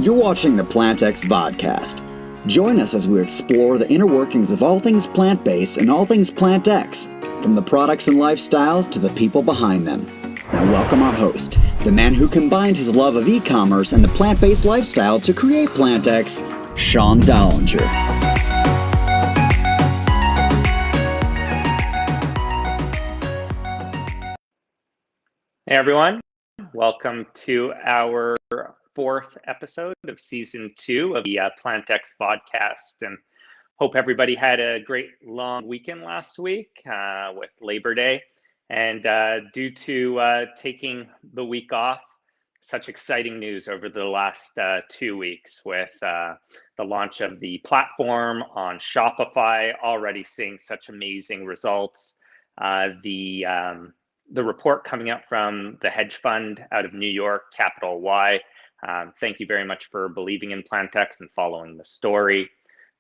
You're watching the PlantX Vodcast. Join us as we explore the inner workings of all things plant-based and all things PlantX, from the products and lifestyles to the people behind them. Now welcome our host, the man who combined his love of e-commerce and the plant-based lifestyle to create PlantX, Sean Dollinger. Hey everyone, welcome to our fourth episode of season 2 of the PlantX Vodcast, and hope everybody had a great long weekend last week with Labor Day. And due to taking the week off, such exciting news over the last 2 weeks with the launch of the platform on Shopify, already seeing such amazing results. The report coming out from the hedge fund out of New York, Capital Y. Thank you very much for believing in PlantX and following the story.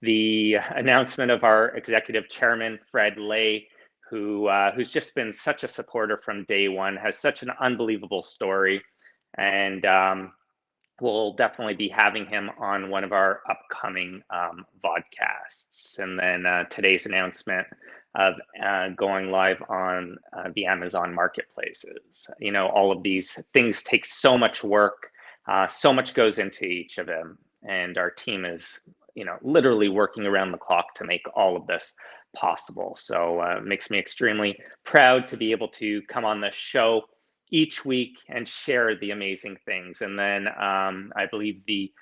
The announcement of our executive chairman, Fred Lay, who's just been such a supporter from day one, has such an unbelievable story. And we'll definitely be having him on one of our upcoming vodcasts. And then today's announcement of going live on the Amazon marketplaces. You know, all of these things take so much work, so much goes into each of them. And our team is, literally working around the clock to make all of this possible. So it makes me extremely proud to be able to come on this show each week and share the amazing things. And then I believe the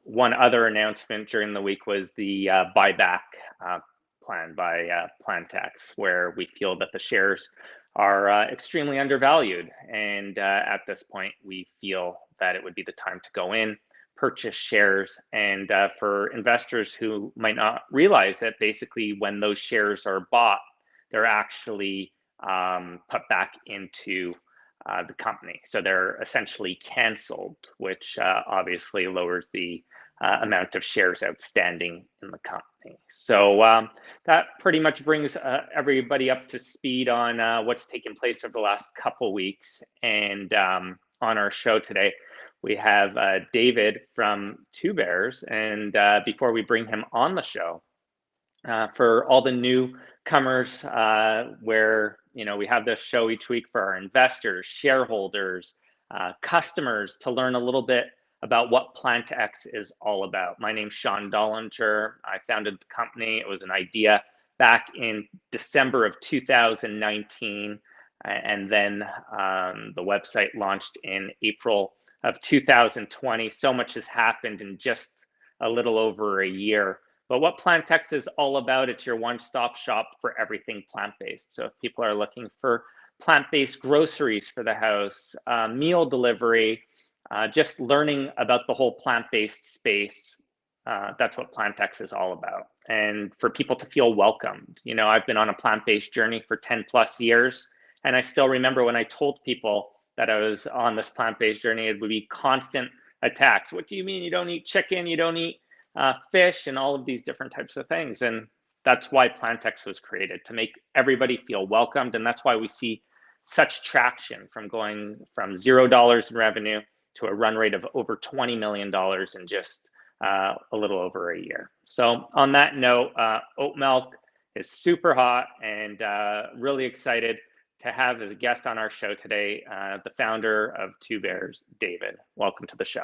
one other announcement during the week was the buyback plan by PlantX, where we feel that the shares are extremely undervalued. And at this point, we feel that it would be the time to go in, purchase shares. And for investors who might not realize that basically when those shares are bought, they're actually put back into the company. So they're essentially canceled, which obviously lowers the amount of shares outstanding in the company. So that pretty much brings everybody up to speed on what's taken place over the last couple weeks. And on our show today, we have David from Two Bears. And before we bring him on the show, for all the newcomers, where we have this show each week for our investors, shareholders, customers to learn a little bit about what PlantX is all about. My name's Sean Dollinger. I founded the company. It was an idea back in December of 2019, and then the website launched in April of 2020. So much has happened in just a little over a year. But what PlantX is all about, it's your one-stop shop for everything plant-based. So if people are looking for plant-based groceries for the house, meal delivery, just learning about the whole plant-based space, that's what PlantX is all about. And for people to feel welcomed. I've been on a plant-based journey for 10 plus years, and I still remember when I told people that I was on this plant-based journey, it would be constant attacks. What do you mean you don't eat chicken, you don't eat fish, and all of these different types of things? And that's why PlantX was created, to make everybody feel welcomed. And that's why we see such traction from going from $0 in revenue to a run rate of over $20 million in just a little over a year. So on that note, oat milk is super hot, and really excited to have as a guest on our show today, the founder of Two Bears, David. Welcome to the show.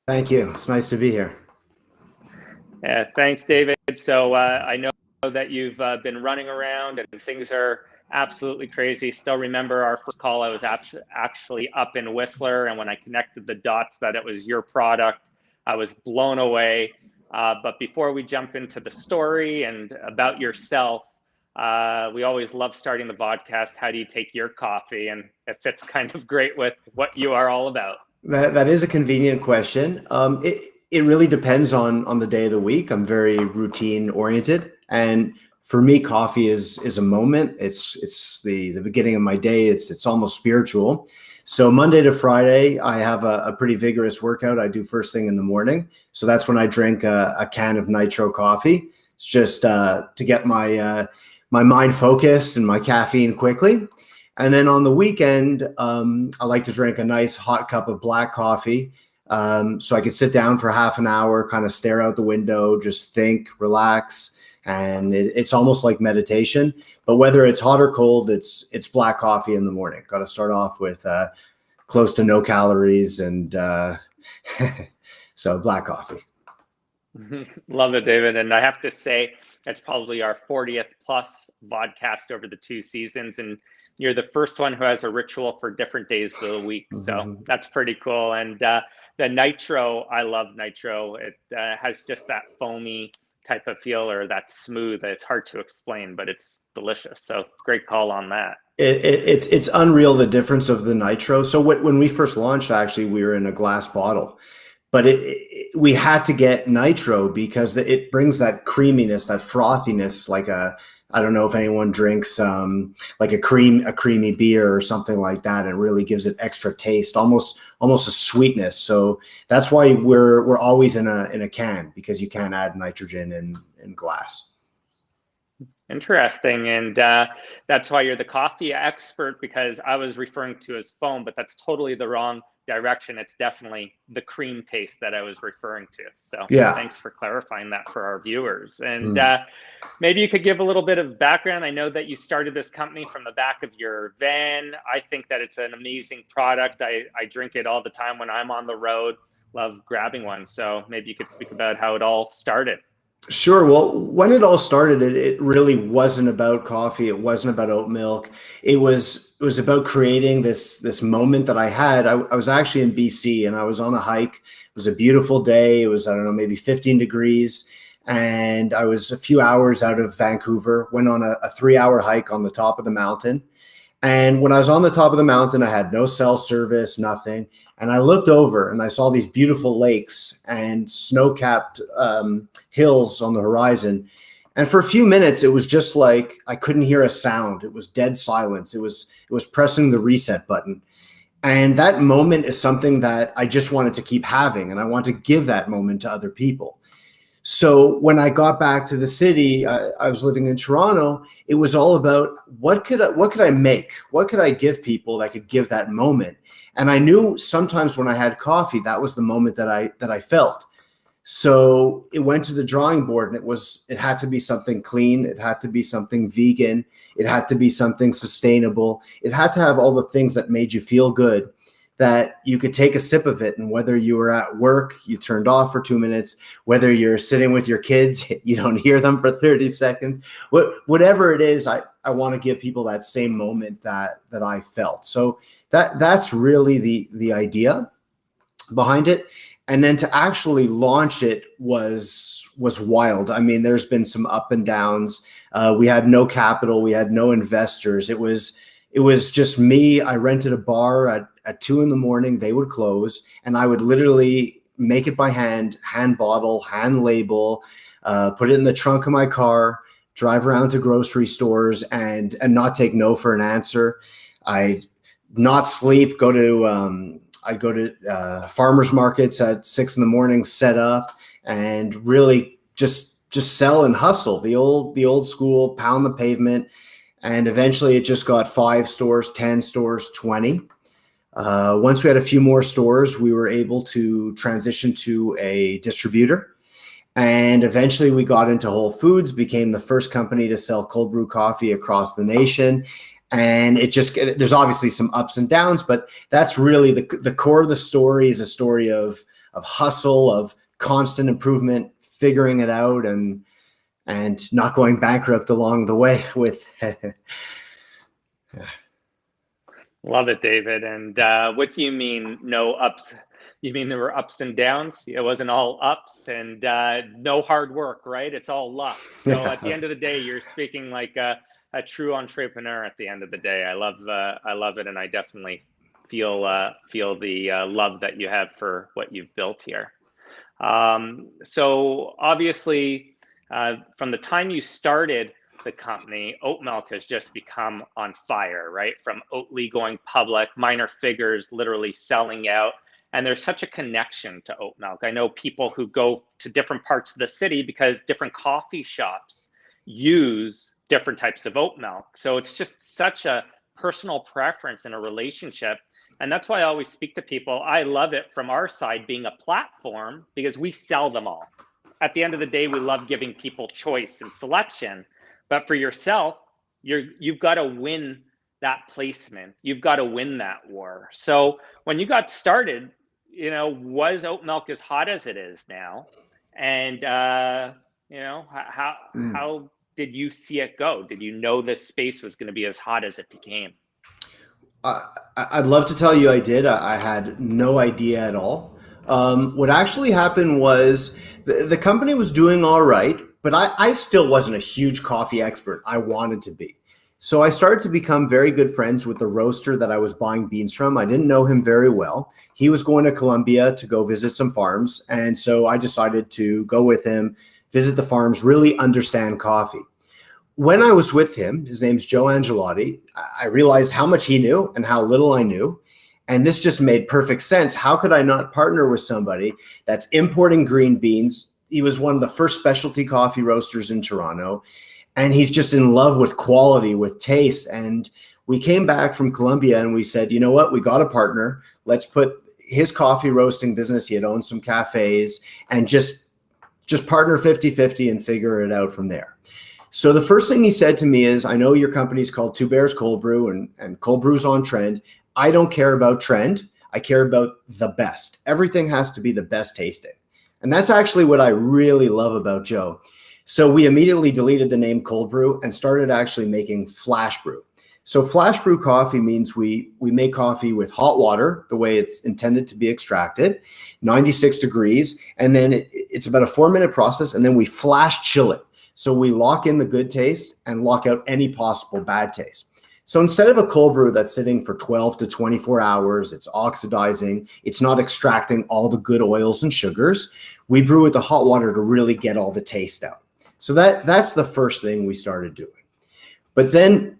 Thank you. It's nice to be here. Yeah, thanks, David. So I know that you've been running around and things are absolutely crazy. Still remember our first call, I was actually up in Whistler, and when I connected the dots that it was your product, I was blown away. But before we jump into the story and about yourself, we always love starting the podcast. How do you take your coffee? And it fits kind of great with what you are all about. That is a convenient question. It really depends on the day of the week. I'm very routine oriented, and for me, coffee is a moment. It's the beginning of my day. It's almost spiritual. So Monday to Friday, I have a pretty vigorous workout I do first thing in the morning. So that's when I drink a can of nitro coffee. It's just to get my mind focused and my caffeine quickly. And then on the weekend, I like to drink a nice hot cup of black coffee. So I could sit down for half an hour, kind of stare out the window, just think, relax. And it's almost like meditation. But whether it's hot or cold, it's black coffee in the morning. Got to start off with close to no calories. And so black coffee. Love it, David. And I have to say, it's probably our 40th plus vodcast over the 2 seasons. And you're the first one who has a ritual for different days of the week. So that's pretty cool. And the nitro, I love nitro. It has just that foamy type of feel, or that smooth. It's hard to explain, but it's delicious. So great call on that. It's unreal, the difference of the nitro. So when we first launched, actually, we were in a glass bottle. But we had to get nitro because it brings that creaminess, that frothiness, I don't know if anyone drinks like a creamy beer or something like that. It really gives it extra taste, almost a sweetness. So that's why we're always in a can, because you can't add nitrogen in glass. Interesting. And that's why you're the coffee expert, because I was referring to as foam, but that's totally the wrong direction. It's definitely the cream taste that I was referring to. So yeah, thanks for clarifying that for our viewers. And maybe you could give a little bit of background. I know that you started this company from the back of your van. I think that it's an amazing product. I drink it all the time when I'm on the road. Love grabbing one. So maybe you could speak about how it all started. Sure. Well, when it all started, it really wasn't about coffee. It wasn't about oat milk. It was about creating this moment that I had. I was actually in BC and I was on a hike. It was a beautiful day. It was, I don't know, maybe 15 degrees. And I was a few hours out of Vancouver, went on a 3-hour hike on the top of the mountain. And when I was on the top of the mountain, I had no cell service, nothing. And I looked over and I saw these beautiful lakes and snow-capped hills on the horizon. And for a few minutes, it was just like I couldn't hear a sound. It was dead silence. It was pressing the reset button. And that moment is something that I just wanted to keep having. And I want to give that moment to other people. So when I got back to the city, I was living in Toronto. It was all about what could I make? What could I give people that could give that moment? And I knew sometimes when I had coffee, that was the moment that I felt. So it went to the drawing board, and it had to be something clean. It had to be something vegan. It had to be something sustainable. It had to have all the things that made you feel good, that you could take a sip of it. And whether you were at work, you turned off for 2 minutes, whether you're sitting with your kids, you don't hear them for 30 seconds, whatever it is, I want to give people that same moment that I felt. So that's really the idea behind it. And then to actually launch it was wild. I mean, there's been some up and downs. We had no capital. We had no investors. It was just me. I rented a bar at 2 a.m. They would close, and I would literally make it by hand bottle, hand label, put it in the trunk of my car, drive around to grocery stores and not take no for an answer. I'd not sleep, I'd go to farmers markets at 6 a.m, set up, and really just sell and hustle the old school, pound the pavement. And eventually it just got 5 stores, 10 stores, 20. Once we had a few more stores, we were able to transition to a distributor. And eventually we got into Whole Foods, became the first company to sell cold brew coffee across the nation. And there's obviously some ups and downs, but that's really the core of the story, is a story of hustle, of constant improvement, figuring it out, and not going bankrupt along the way with. Love it, David. And what do you mean no ups? You mean there were ups and downs? It wasn't all ups and no hard work, right? It's all luck. So at the end of the day, you're speaking like a true entrepreneur at the end of the day. I love it. And I definitely feel the love that you have for what you've built here. So obviously, from the time you started the company, oat milk has just become on fire, right? From Oatly going public, minor figures literally selling out. And there's such a connection to oat milk. I know people who go to different parts of the city because different coffee shops use different types of oat milk. So it's just such a personal preference in a relationship. And that's why I always speak to people. I love it from our side being a platform because we sell them all. At the end of the day, we love giving people choice and selection. But for yourself, you've got to win that placement. You've got to win that war. So when you got started, was oat milk as hot as it is now? And how did you see it go? Did you know this space was going to be as hot as it became? I'd love to tell you I did. I had no idea at all. What actually happened was the company was doing all right, but I still wasn't a huge coffee expert. I wanted to be. So I started to become very good friends with the roaster that I was buying beans from. I didn't know him very well. He was going to Colombia to go visit some farms. And so I decided to go with him, visit the farms, really understand coffee. When I was with him, his name's Joe Angelotti, I realized how much he knew and how little I knew. And this just made perfect sense. How could I not partner with somebody that's importing green beans? He was one of the first specialty coffee roasters in Toronto. And he's just in love with quality, with taste. And we came back from Colombia and we said, you know what, we got a partner. Let's put his coffee roasting business. He had owned some cafes and just partner 50-50 and figure it out from there. So the first thing he said to me is, I know your company's called Two Bears Cold Brew and cold brew's on trend. I don't care about trend. I care about the best. Everything has to be the best tasting. And that's actually what I really love about Joe. So we immediately deleted the name Cold Brew and started actually making Flash Brew. So Flash Brew coffee means we make coffee with hot water, the way it's intended to be extracted, 96 degrees. And then it's about a 4-minute process. And then we flash chill it. So we lock in the good taste and lock out any possible bad taste. So instead of a cold brew that's sitting for 12 to 24 hours, it's oxidizing, it's not extracting all the good oils and sugars, we brew with the hot water to really get all the taste out. So that's the first thing we started doing. But then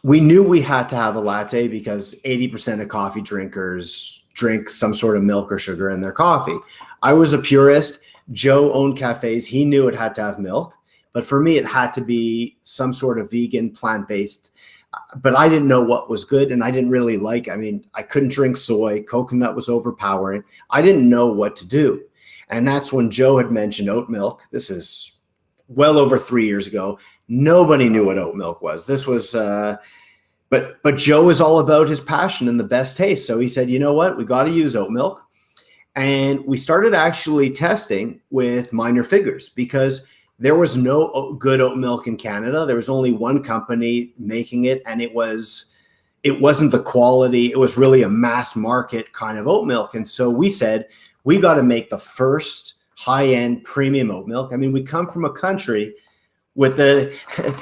we knew we had to have a latte because 80% of coffee drinkers drink some sort of milk or sugar in their coffee. I was a purist. Joe owned cafes. He knew it had to have milk. But for me, it had to be some sort of vegan, plant-based. But I didn't know what was good, and I didn't really I couldn't drink soy. Coconut was overpowering. I didn't know what to do. And that's when Joe had mentioned oat milk. This is well over 3 years ago. Nobody knew what oat milk was. This was, but Joe is all about his passion and the best taste. So he said, you know what, we got to use oat milk. And we started actually testing with minor figures because there was no good oat milk in Canada. There was only one company making it, and it wasn't the quality. It was really a mass market kind of oat milk. And so we said, we got to make the first high-end premium oat milk. I mean, we come from a country with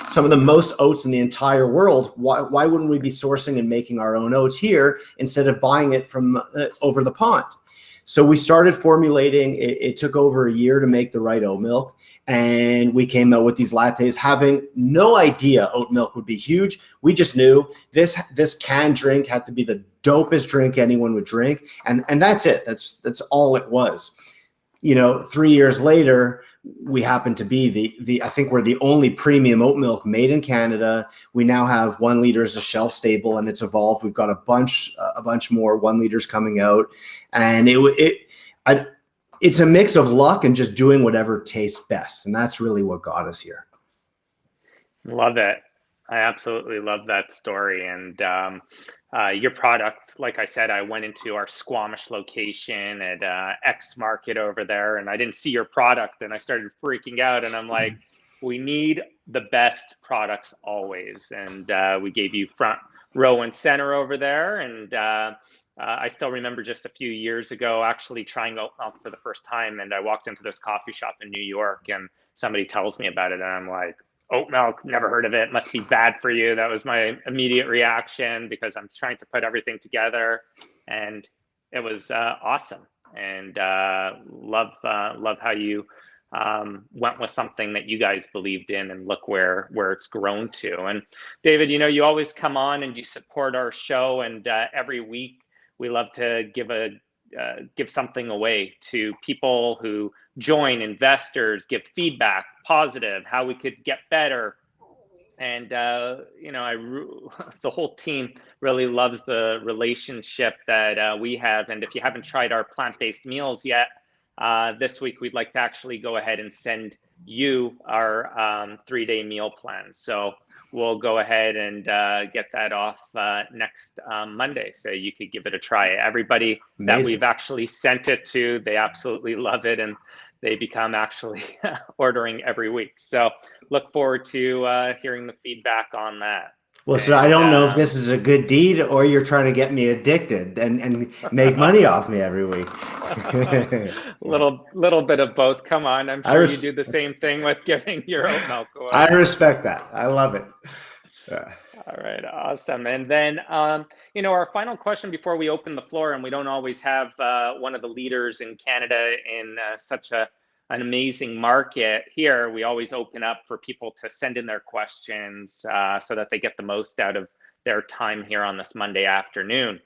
some of the most oats in the entire world. Why wouldn't we be sourcing and making our own oats here instead of buying it from over the pond? So we started formulating. It took over a year to make the right oat milk. And we came out with these lattes, having no idea oat milk would be huge. We just knew this canned drink had to be the dopest drink anyone would drink. And that's it. That's all it was. 3 years later, we happen to be I think we're the only premium oat milk made in Canada. We now have 1 liter as a shelf stable, and it's evolved. We've got a bunch more 1 liters coming out, and it's a mix of luck and just doing whatever tastes best, and that's really what got us here. Love it. I absolutely love that story. And your product, like I said, I went into our Squamish location at X Market over there, and I didn't see your product, and I started freaking out. And I'm like, we need the best products always. And we gave you front row and center over there. And I still remember just a few years ago actually trying oat milk for the first time. And I walked into this coffee shop in New York, and somebody tells me about it, and I'm like, oat milk, never heard of it, must be bad for you. That was my immediate reaction because I'm trying to put everything together, and it was awesome. And love how you went with something that you guys believed in, and look where it's grown to. And David, you always come on and you support our show, and every week we love to give something away to people who join, investors, give feedback, positive, how we could get better. And the whole team really loves the relationship that we have. And if you haven't tried our plant-based meals yet, this week we'd like to actually go ahead and send you our 3-day meal plan. So we'll go ahead and get that off next Monday, so you could give it a try. Everybody that we've actually sent it to, they absolutely love it, and they become actually ordering every week. So look forward to hearing the feedback on that. Well, so I don't know if this is a good deed or you're trying to get me addicted and make money off me every week. little bit of both. Come on, I'm sure you do the same thing with giving your oat milk away. I respect that. I love it. All right, awesome. And then, our final question before we open the floor, and we don't always have one of the leaders in Canada in such an amazing market here. We always open up for people to send in their questions so that they get the most out of their time here on this Monday afternoon.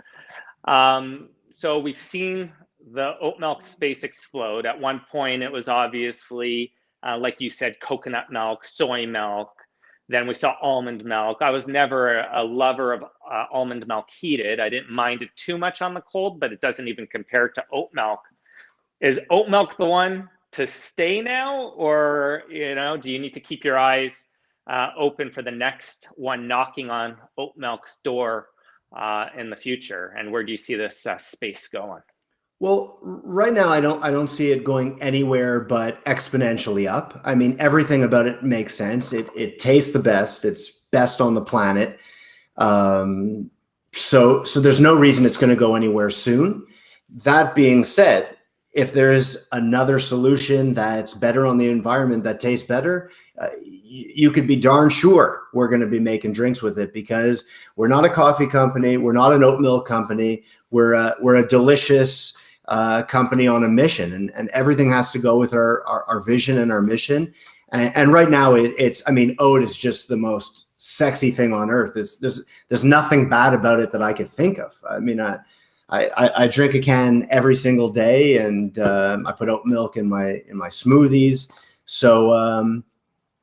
So we've seen the oat milk space explode. At one point, it was obviously, like you said, coconut milk, soy milk. Then we saw almond milk. I was never a lover of almond milk heated. I didn't mind it too much on the cold, but it doesn't even compare to oat milk. Is oat milk the one to stay now, or do you need to keep your eyes open for the next one knocking on oat milk's door in the future? And where do you see this space going? Well, right now I don't see it going anywhere but exponentially up. I mean, everything about it makes sense. It tastes the best. It's best on the planet. So there's no reason it's going to go anywhere soon. That being said, if there's another solution that's better on the environment, that tastes better, you could be darn sure we're going to be making drinks with it, because we're not a coffee company. We're not an oat milk company. We're a delicious company on a mission, and everything has to go with our vision and our mission. And right now oat is just the most sexy thing on earth. There's nothing bad about it that I could think of. I mean, I drink a can every single day, and I put oat milk in my smoothies. So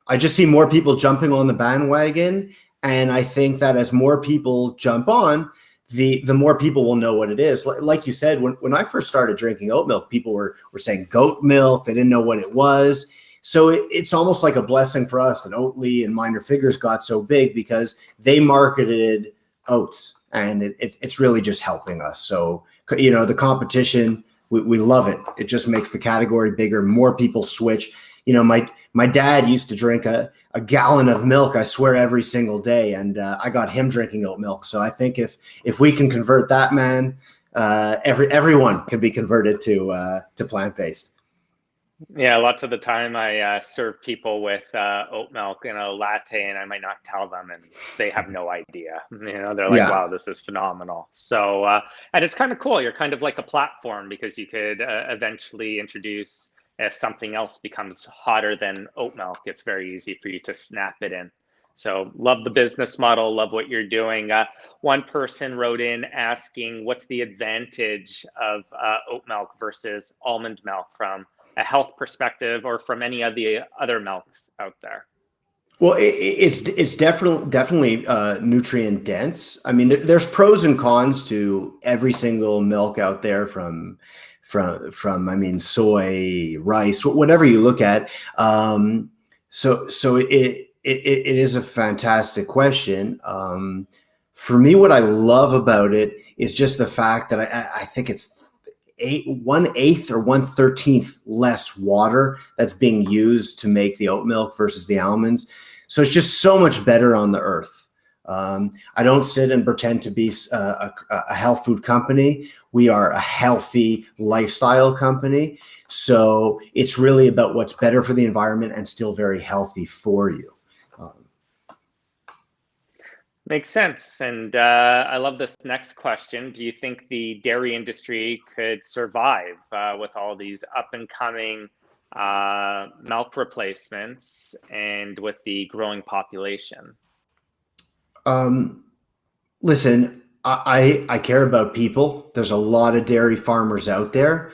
I just see more people jumping on the bandwagon, and I think that as more people jump on, the more people will know what it is. Like you said, when I first started drinking oat milk, people were saying goat milk. They didn't know what it was. So it's almost like a blessing for us that Oatly and Minor Figures got so big, because they marketed oats, and it's really just helping us. So, the competition, we love it. It just makes the category bigger. More people switch. My dad used to drink a gallon of milk, I swear, every single day. And I got him drinking oat milk. So I think if we can convert that man, everyone can be converted to plant-based. Yeah, lots of the time I serve people with oat milk in a latte, and I might not tell them, and they have no idea. They're like, wow, this is phenomenal. So, and it's kind of cool. You're kind of like a platform, because you could eventually introduce, if something else becomes hotter than oat milk, it's very easy for you to snap it in. So love the business model, love what you're doing. One person wrote in asking, what's the advantage of oat milk versus almond milk from a health perspective, or from any of the other milks out there? Well, it's definitely nutrient dense. I mean, there's pros and cons to every single milk out there, from soy, rice, whatever you look at. So it is a fantastic question. For me, what I love about it is just the fact that I think it's 1/8 or 1/13 less water that's being used to make the oat milk versus the almonds. So it's just so much better on the earth. I don't sit and pretend to be a health food company. We are a healthy lifestyle company. So it's really about what's better for the environment and still very healthy for you. Makes sense. And I love this next question. Do you think the dairy industry could survive with all these up and coming milk replacements and with the growing population? Listen, I care about people. There's a lot of dairy farmers out there.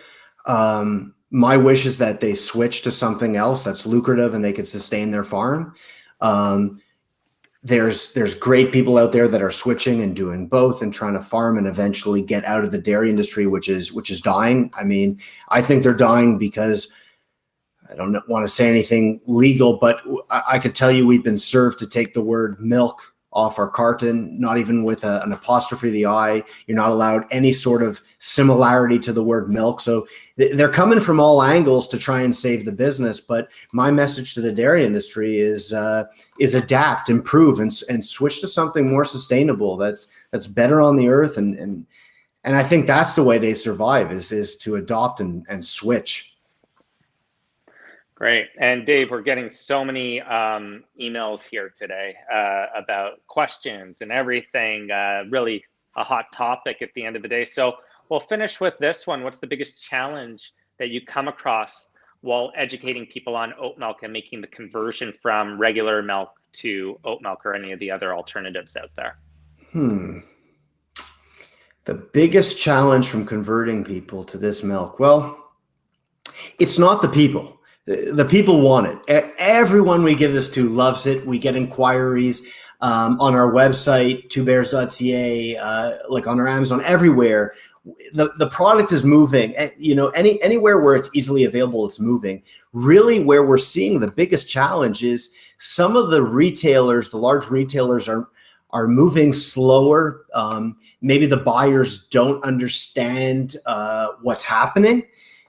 My wish is that they switch to something else that's lucrative and they can sustain their farm. there's great people out there that are switching and doing both and trying to farm and eventually get out of the dairy industry, which is dying. I mean, I think they're dying because I don't want to say anything legal, but I could tell you we've been served to take the word milk off our carton, not even with an apostrophe of the I. You're not allowed any sort of similarity to the word milk. So they're coming from all angles to try and save the business. But my message to the dairy industry is adapt, improve, and switch to something more sustainable that's better on the earth. And I think that's the way they survive is to adopt and switch. Great. And Dave, we're getting so many emails here today about questions and everything, really a hot topic at the end of the day. So we'll finish with this one. What's the biggest challenge that you come across while educating people on oat milk and making the conversion from regular milk to oat milk or any of the other alternatives out there? The biggest challenge from converting people to this milk, well, it's not the people. The people want it. Everyone we give this to loves it. We get inquiries on our website, twobears.ca, like on our Amazon, everywhere. The product is moving. You know, anywhere where it's easily available, it's moving. Really, where we're seeing the biggest challenge is some of the retailers, the large retailers, are moving slower. Maybe the buyers don't understand what's happening.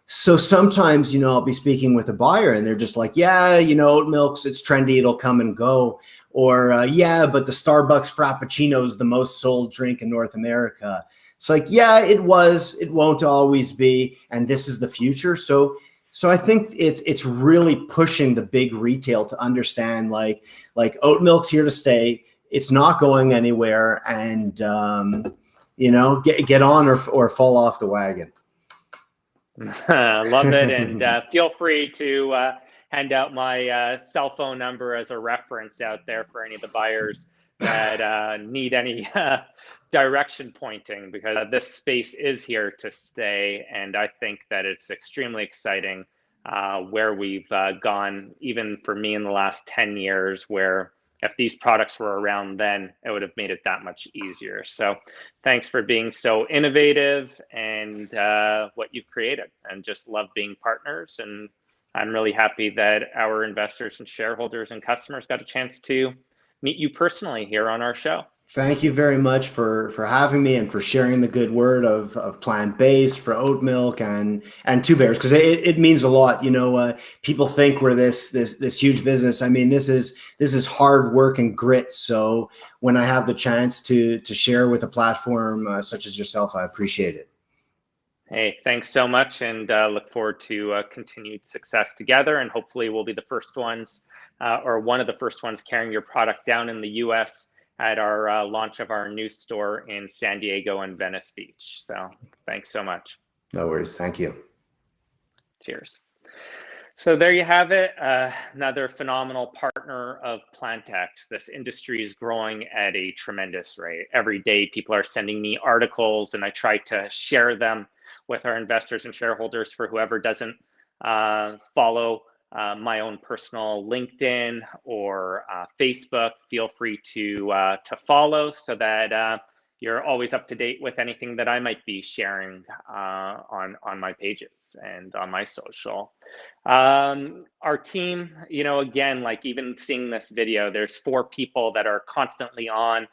So sometimes, you know, I'll be speaking with a buyer and they're just like, yeah, you know, oat milk's, it's trendy, it'll come and go. Or, yeah, but the Starbucks Frappuccino is the most sold drink in North America. It's like, yeah, it won't always be. And this is the future. So I think it's really pushing the big retail to understand like oat milk's here to stay. It's not going anywhere. And, you know, get on or fall off the wagon. Love it. And feel free to hand out my cell phone number as a reference out there for any of the buyers that need any direction pointing, because this space is here to stay. And I think that it's extremely exciting where we've gone, even for me in the last 10 years, where if these products were around then, it would have made it that much easier. So thanks for being so innovative and what you've created, and just love being partners. And I'm really happy that our investors and shareholders and customers got a chance to meet you personally here on our show. Thank you very much for having me and for sharing the good word of plant-based, for oat milk and Two Bears, because it means a lot. You know, people think we're this huge business. I mean, this is hard work and grit. So when I have the chance to share with a platform such as yourself, I appreciate it. Hey, thanks so much, and look forward to continued success together. And hopefully we'll be the first ones or one of the first ones carrying your product down in the US at our launch of our new store in San Diego and Venice Beach. So thanks so much. No worries. Thank you. Cheers. So there you have it. Another phenomenal partner of PlantX. This industry is growing at a tremendous rate. Every day people are sending me articles, and I try to share them with our investors and shareholders. For whoever doesn't follow my own personal LinkedIn or Facebook, feel free to follow, so that you're always up to date with anything that I might be sharing on my pages and on my social. Our team, you know, again, like even seeing this video, there's 4 people that are constantly on,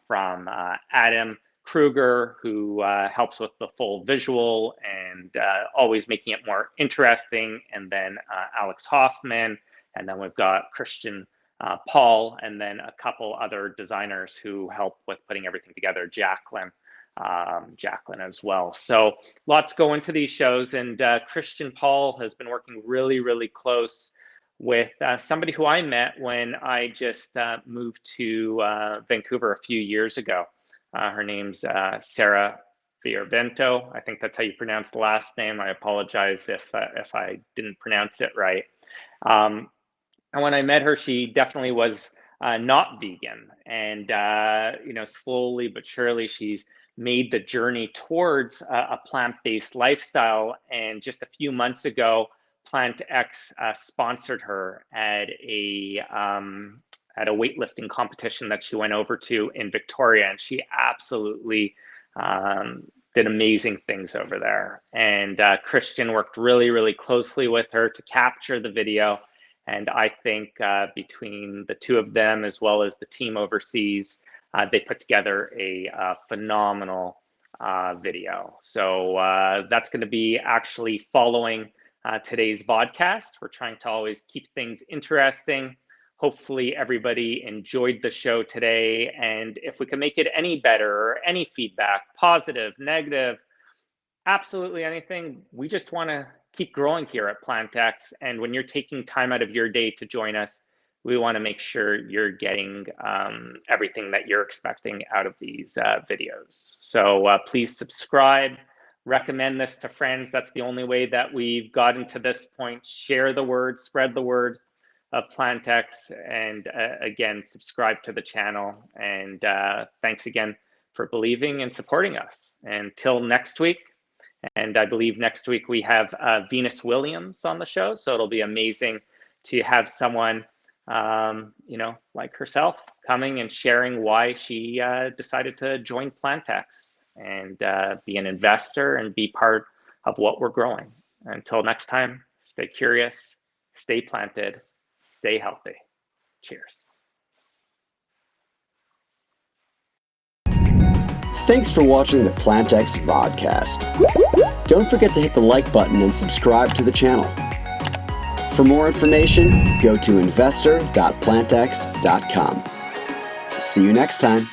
from Adam Kruger, who helps with the full visual and always making it more interesting, and then Alex Hoffman, and then we've got Christian Paul, and then a couple other designers who help with putting everything together, Jacqueline as well. So lots go into these shows, and Christian Paul has been working really, really close with somebody who I met when I just moved to Vancouver a few years ago. Her name's Sarah Fiervento. I think that's how you pronounce the last name. I apologize if I didn't pronounce it right. And when I met her, she definitely was not vegan. And, you know, slowly but surely, she's made the journey towards a plant-based lifestyle. And just a few months ago, PlantX sponsored her at at a weightlifting competition that she went over to in Victoria, and she absolutely did amazing things over there. And Christian worked really, really closely with her to capture the video. And I think between the two of them, as well as the team overseas, they put together a phenomenal video. So that's going to be actually following today's podcast. We're trying to always keep things interesting. Hopefully everybody enjoyed the show today. And if we can make it any better, or any feedback, positive, negative, absolutely anything, we just want to keep growing here at PlantX. And when you're taking time out of your day to join us, we want to make sure you're getting everything that you're expecting out of these videos. So please subscribe, recommend this to friends. That's the only way that we've gotten to this point. Share the word, spread the word of PlantX, and again, subscribe to the channel. And thanks again for believing and supporting us. Until next week, and I believe next week we have Venus Williams on the show, so it'll be amazing to have someone like herself coming and sharing why she decided to join PlantX and be an investor and be part of what we're growing. Until next time, stay curious, stay planted, stay healthy. Cheers. Thanks for watching the PlantX Vodcast. Don't forget to hit the like button and subscribe to the channel. For more information, go to investor.plantx.com. See you next time.